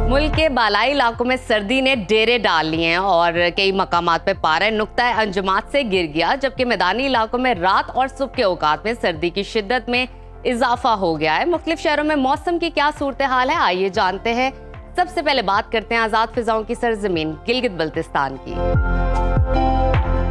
मुल्क के बालाई इलाकों में सर्दी ने डेरे डाल लिए हैं और कई मकामात पे पारा नुक्ता अंजुमात से गिर गया, जबकि मैदानी इलाकों में रात और सुबह के औकात में सर्दी की शिद्दत में इजाफा हो गया है। मुख्तलिफ शहरों में मौसम की क्या सूरत हाल है, आइए जानते हैं। सबसे पहले बात करते हैं आज़ाद फिजाओं की सरजमीन गिलगित बल्तिस्तान की,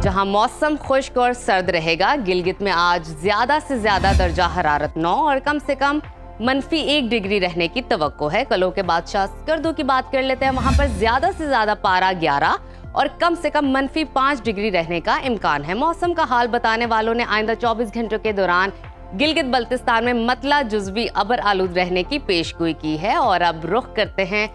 जहां मौसम खुश्क और सर्द रहेगा। गिलगित में आज ज्यादा से ज्यादा दर्जा हरारत 9 और कम से कम -1 डिग्री रहने की तवक्को है। कलों के बादशाह स्कर्दू की बात कर लेते हैं, वहां पर ज्यादा से ज्यादा पारा 11 और कम से कम -5 डिग्री रहने का इम्कान है। मौसम का हाल बताने वालों ने आइंदा 24 घंटों के दौरान गिलगित बल्तिस्तान में मतला जुज़वी अबर आलूद रहने की पेशगोई की है। और अब रुख करते हैं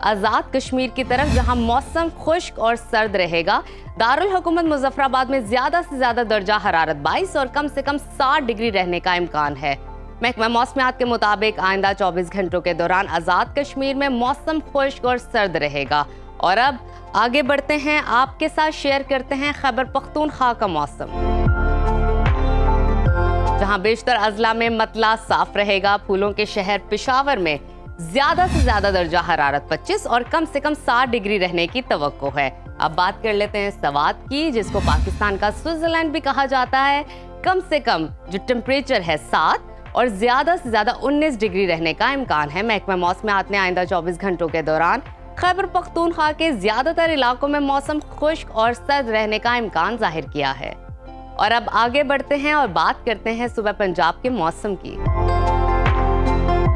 आज़ाद कश्मीर की तरफ, जहां मौसम खुश्क और सर्द रहेगा। दारुल हुकूमत मुजफ्फराबाद में ज्यादा से ज्यादा दर्जा हरारत 22 और कम से कम 60 डिग्री रहने का इम्कान है। महकमा मौसमियात के मुताबिक आइंदा 24 घंटों के दौरान आज़ाद कश्मीर में मौसम खुश्क और सर्द रहेगा। और अब आगे बढ़ते हैं, आपके साथ शेयर करते हैं खैबर पख्तूनख्वा का मौसम, जहां बेशतर अजला में मतला साफ रहेगा। फूलों के शहर पेशावर में ज्यादा से ज्यादा दर्जा हरारत 25 और कम से कम 60 डिग्री रहने की तवक्को है। अब बात कर लेते हैं सवात की, जिसको पाकिस्तान का स्विट्जरलैंड भी कहा जाता है। कम से कम जो टेम्परेचर है 7 और ज्यादा से ज्यादा 19 डिग्री रहने का इम्कान है। महकमा मौसमियात ने आइंदा 24 घंटों के दौरान खैबर पख्तूनख्वा के ज्यादातर इलाकों में मौसम खुश्क और सर्द रहने का इम्कान जाहिर किया है। और अब आगे बढ़ते हैं और बात करते हैं सुबह पंजाब के मौसम की,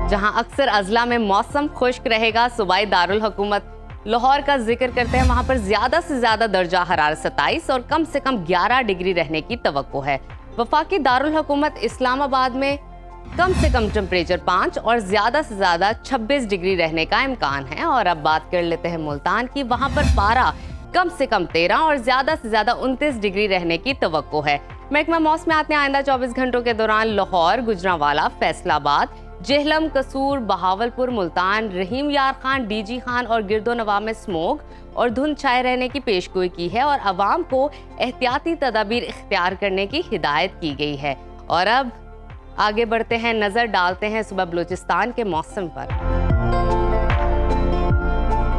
जहां अक्सर अजला में मौसम खुश्क रहेगा। सूबाई दारुल हुकूमत लाहौर का जिक्र करते हैं, वहां पर ज्यादा से ज्यादा दर्जा हरारत 27 और कम से कम 11 डिग्री रहने की तवक्को है। वफाकी दारुल हुकूमत इस्लामाबाद में कम से कम टेम्परेचर 5 और ज्यादा से ज्यादा 26 डिग्री रहने का इम्कान है। और अब बात कर लेते हैं मुल्तान की, वहां पर पारा कम से कम 13 और ज्यादा से ज्यादा 29 डिग्री रहने की तवक्को है। महकमा मौसमियात ने आइंदा 24 घंटों के दौरान लाहौर, गुजरांवाला, फैसलाबाद, जेहलम, कसूर, बहावलपुर, मुल्तान, रहीम यार खान, डीजी खान और गिरदोनवा में स्मोक और धुंध छाए रहने की पेशगोई की है और अवाम को एहतियाती तदाबीर इख्तियार करने की हिदायत की गई है। और अब आगे बढ़ते हैं, नजर डालते हैं सुबह बलूचिस्तान के मौसम पर,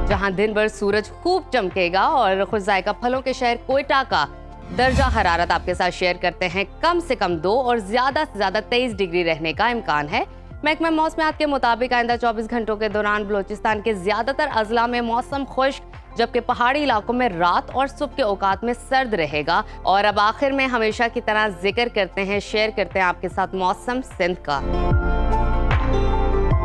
जहां दिन भर सूरज खूब चमकेगा। और खुशजायका फलों के शहर कोयटा का दर्जा हरारत आपके साथ शेयर करते हैं, कम से कम 2 और ज्यादा से ज्यादा 23 डिग्री रहने का इम्कान है। महकमा मौसमियात के मुताबिक आइंदा 24 घंटों के दौरान बलूचिस्तान के ज्यादातर अजला में मौसम खुश्क, जबकि पहाड़ी इलाकों में रात और सुबह के औकात में सर्द रहेगा। और अब आखिर में हमेशा की तरह जिक्र करते हैं, शेयर करते हैं आपके साथ मौसम सिंध का,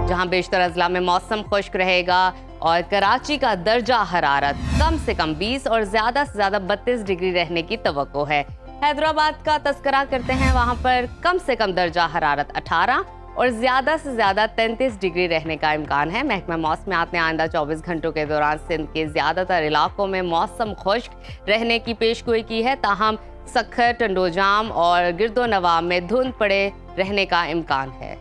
जहां बेशतर अजला में मौसम खुश्क रहेगा और कराची का दर्जा हरारत कम से कम 20 और ज्यादा से ज्यादा 32 डिग्री रहने की तवक्को है। हैदराबाद का तस्करा करते हैं, वहां पर कम से कम दर्जा हरारत 18 और ज्यादा से ज्यादा 33 डिग्री रहने का इम्कान है। महकमा मौसमियात ने आइंदा 24 घंटों के दौरान सिंध के ज्यादातर इलाकों में मौसम खुश्क रहने की पेशगोई की है, ताहम सखर, टंडोजाम और गिरदोनवा में धुंध पड़े रहने का इम्कान है।